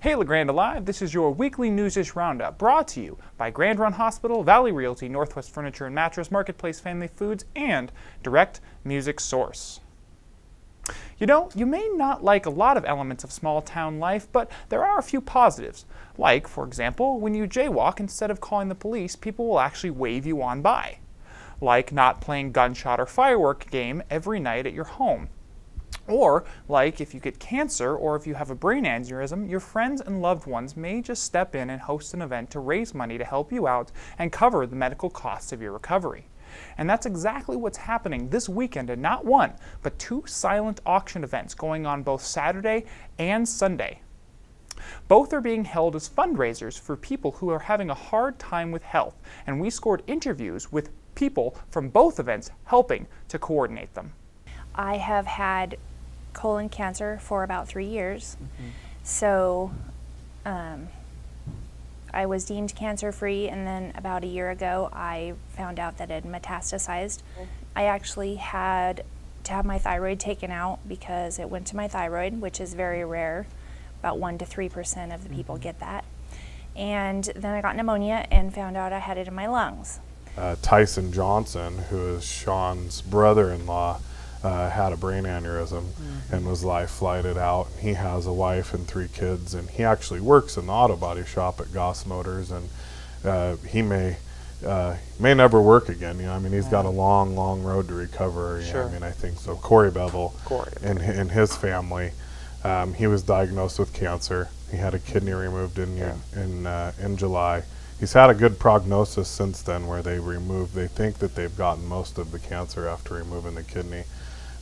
Hey LeGrand Alive, this is your weekly Newsish Roundup brought to you by Grand Run Hospital, Valley Realty, Northwest Furniture and Mattress, Marketplace Family Foods, and Direct Music Source. You know, you may not like a lot of elements of small town life, but there are a few positives. Like, for example, when you jaywalk, instead of calling the police, people will actually wave you on by. Like not playing gunshot or firework game every night at your home. Or, like if you get cancer or if you have a brain aneurysm, your friends and loved ones may just step in and host an event to raise money to help you out and cover the medical costs of your recovery. And that's exactly what's happening this weekend at not one, but two silent auction events going on both Saturday and Sunday. Both are being held as fundraisers for people who are having a hard time with health, and we scored interviews with people from both events helping to coordinate them. I have had colon cancer for about 3 years. So I was deemed cancer-free, and then about a year ago I found out that it had metastasized. I actually had to have my thyroid taken out because it went to my thyroid, which is very rare. About 1 to 3% of the people get that. And then I got pneumonia and found out I had it in my lungs. Tyson Johnson, who is Sean's brother-in-law, had a brain aneurysm and was life-flighted out. He has a wife and 3 kids, and he actually works in the auto body shop at Goss Motors, and he may never work again. You know, I mean, he's got a long road to recover. Sure. I mean, I think so. Corey Bevel and his family, he was diagnosed with cancer. He had a kidney removed in July. He's had a good prognosis since then, where they think that they've gotten most of the cancer after removing the kidney.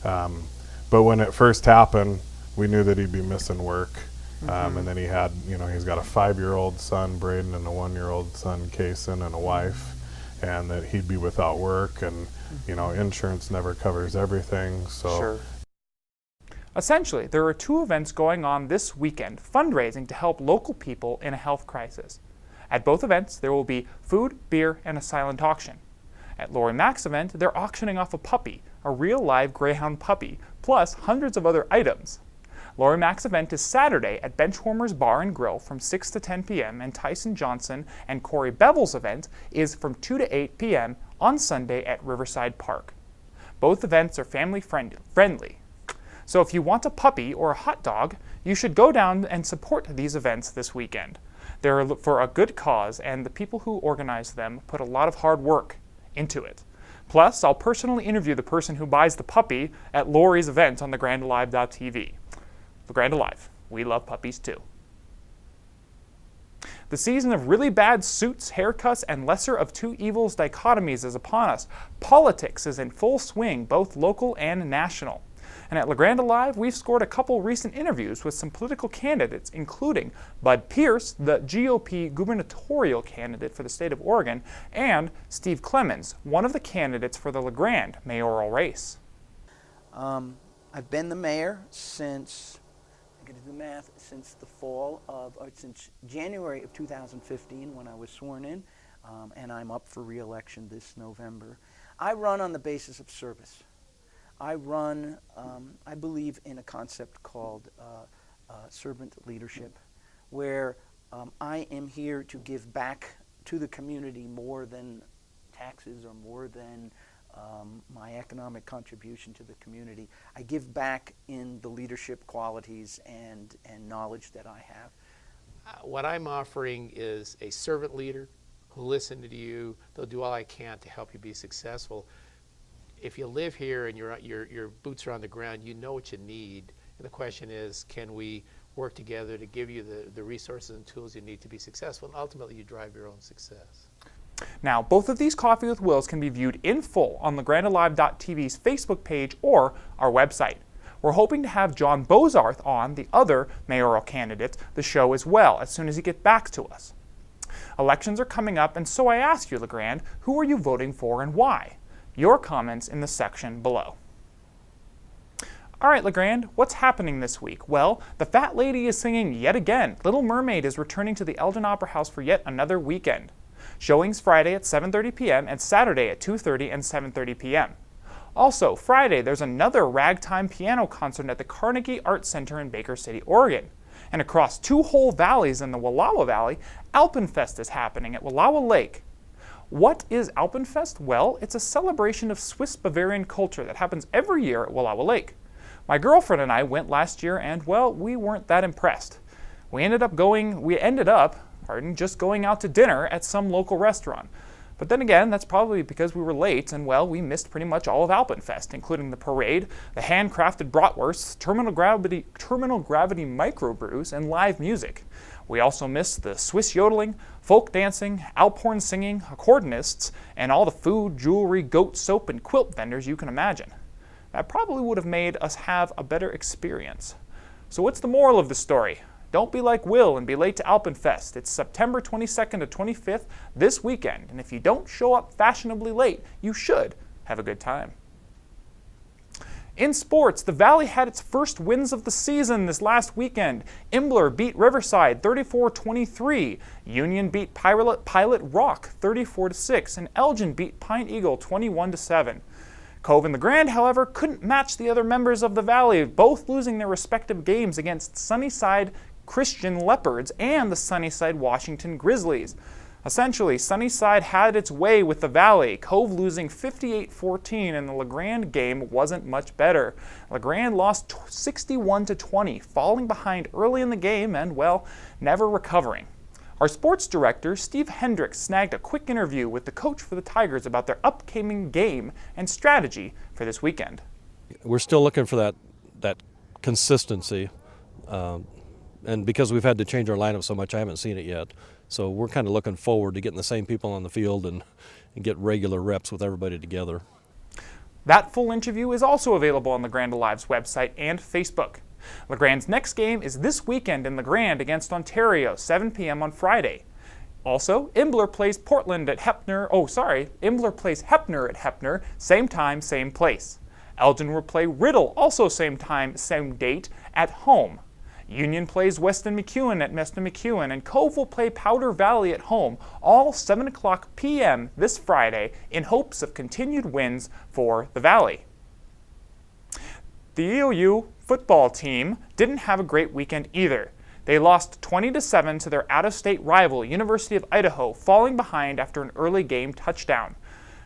But when it first happened, we knew that he'd be missing work. And then he's got a 5-year-old son, Braden, and a 1-year-old son, Kaysen, and a wife, and that he'd be without work, and insurance never covers everything. So. Sure. Essentially, there are 2 events going on this weekend, fundraising to help local people in a health crisis. At both events, there will be food, beer, and a silent auction. At Lori Mack's event, they're auctioning off a puppy, a real live greyhound puppy, plus hundreds of other items. Lori Mack's event is Saturday at Benchwarmers Bar and Grill from 6 to 10 p.m. and Tyson Johnson and Corey Bevel's event is from 2 to 8 p.m. on Sunday at Riverside Park. Both events are family friendly. So if you want a puppy or a hot dog, you should go down and support these events this weekend. They're for a good cause, and the people who organize them put a lot of hard work into it. Plus, I'll personally interview the person who buys the puppy at Lori's event on thegrandalive.tv. LeGrand Alive, we love puppies too. The season of really bad suits, haircuts, and lesser of two evils dichotomies is upon us. Politics is in full swing, both local and national. And at LeGrand Alive, we've scored a couple recent interviews with some political candidates, including Bud Pierce, the GOP gubernatorial candidate for the state of Oregon, and Steve Clemens, one of the candidates for the LeGrand mayoral race. I've been the mayor since, I gotta do the math, since January of 2015 when I was sworn in, and I'm up for re-election this November. I run on the basis of service. I run, I believe in a concept called servant leadership, where I am here to give back to the community more than taxes or more than my economic contribution to the community. I give back in the leadership qualities and knowledge that I have. What I'm offering is a servant leader who'll listen to you. They'll do all I can to help you be successful. If you live here and your boots are on the ground, you know what you need. And the question is, can we work together to give you the resources and tools you need to be successful? And ultimately, you drive your own success. Now, both of these Coffee with Wills can be viewed in full on thegrandalive.tv's Facebook page or our website. We're hoping to have John Bozarth on, the other mayoral candidate, the show as well, as soon as he gets back to us. Elections are coming up, and so I ask you, LeGrand, who are you voting for and why? Your comments in the section below. All right, LeGrand, what's happening this week? Well, the Fat Lady is singing yet again. Little Mermaid is returning to the Eldon Opera House for yet another weekend. Showings Friday at 7:30 p.m. and Saturday at 2:30 and 7:30 p.m. Also, Friday, there's another ragtime piano concert at the Carnegie Art Center in Baker City, Oregon. And across 2 whole valleys in the Wallowa Valley, Alpenfest is happening at Wallowa Lake. What is Alpenfest? Well, it's a celebration of Swiss Bavarian culture that happens every year at Wallowa Lake. My girlfriend and I went last year and, well, we weren't that impressed. We ended up just going out to dinner at some local restaurant. But then again, that's probably because we were late and, well, we missed pretty much all of Alpenfest, including the parade, the handcrafted bratwursts, terminal gravity microbrews, and live music. We also missed the Swiss yodeling, folk dancing, Alphorn singing, accordionists, and all the food, jewelry, goat soap, and quilt vendors you can imagine. That probably would have made us have a better experience. So what's the moral of the story? Don't be like Will and be late to Alpenfest. It's September 22nd to 25th this weekend, and if you don't show up fashionably late, you should have a good time. In sports, the Valley had its first wins of the season this last weekend. Imbler beat Riverside 34-23, Union beat Pilot Rock 34-6, and Elgin beat Pine Eagle 21-7. Cove and the Grand, however, couldn't match the other members of the Valley, both losing their respective games against Sunnyside Christian Leopards and the Sunnyside Washington Grizzlies. Essentially, Sunnyside had its way with the Valley, Cove losing 58-14, and the LeGrand game wasn't much better. LeGrand lost 61-20, falling behind early in the game and, well, never recovering. Our sports director, Steve Hendricks, snagged a quick interview with the coach for the Tigers about their upcoming game and strategy for this weekend. We're still looking for that consistency, and because we've had to change our lineup so much, I haven't seen it yet. So we're kind of looking forward to getting the same people on the field and get regular reps with everybody together. That full interview is also available on LeGrand Alive's website and Facebook. LeGrand's next game is this weekend in LeGrand against Ontario, 7 p.m. on Friday. Also, Imbler plays Imbler plays Hepner at Hepner, same time, same place. Elgin will play Riddle, also same time, same date, at home. Union plays Weston McEwen at Weston McEwen, and Cove will play Powder Valley at home, all 7 o'clock p.m. this Friday, in hopes of continued wins for the Valley. The EOU football team didn't have a great weekend either. They lost 20-7 to their out-of-state rival, University of Idaho, falling behind after an early game touchdown.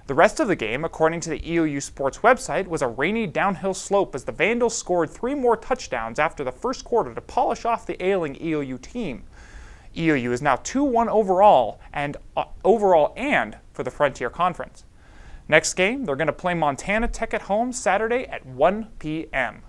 The rest of the game, according to the EOU Sports website, was a rainy downhill slope as the Vandals scored 3 more touchdowns after the first quarter to polish off the ailing EOU team. EOU is now 2-1 overall and for the Frontier Conference. Next game, they're going to play Montana Tech at home Saturday at 1 p.m.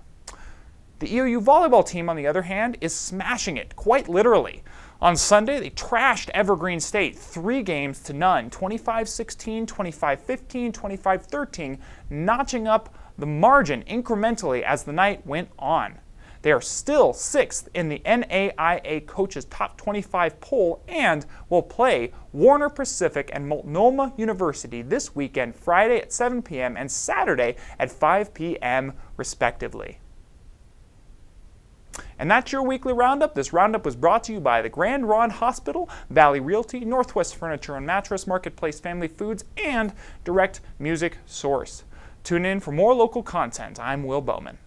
The EOU volleyball team, on the other hand, is smashing it, quite literally. On Sunday, they trashed Evergreen State 3 games to none, 25-16, 25-15, 25-13, notching up the margin incrementally as the night went on. They are still 6th in the NAIA Coaches Top 25 poll and will play Warner Pacific and Multnomah University this weekend, Friday at 7 p.m. and Saturday at 5 p.m. respectively. And that's your weekly roundup. This roundup was brought to you by the Grand Ronde Hospital, Valley Realty, Northwest Furniture and Mattress, Marketplace Family Foods, and Direct Music Source. Tune in for more local content. I'm Will Bowman.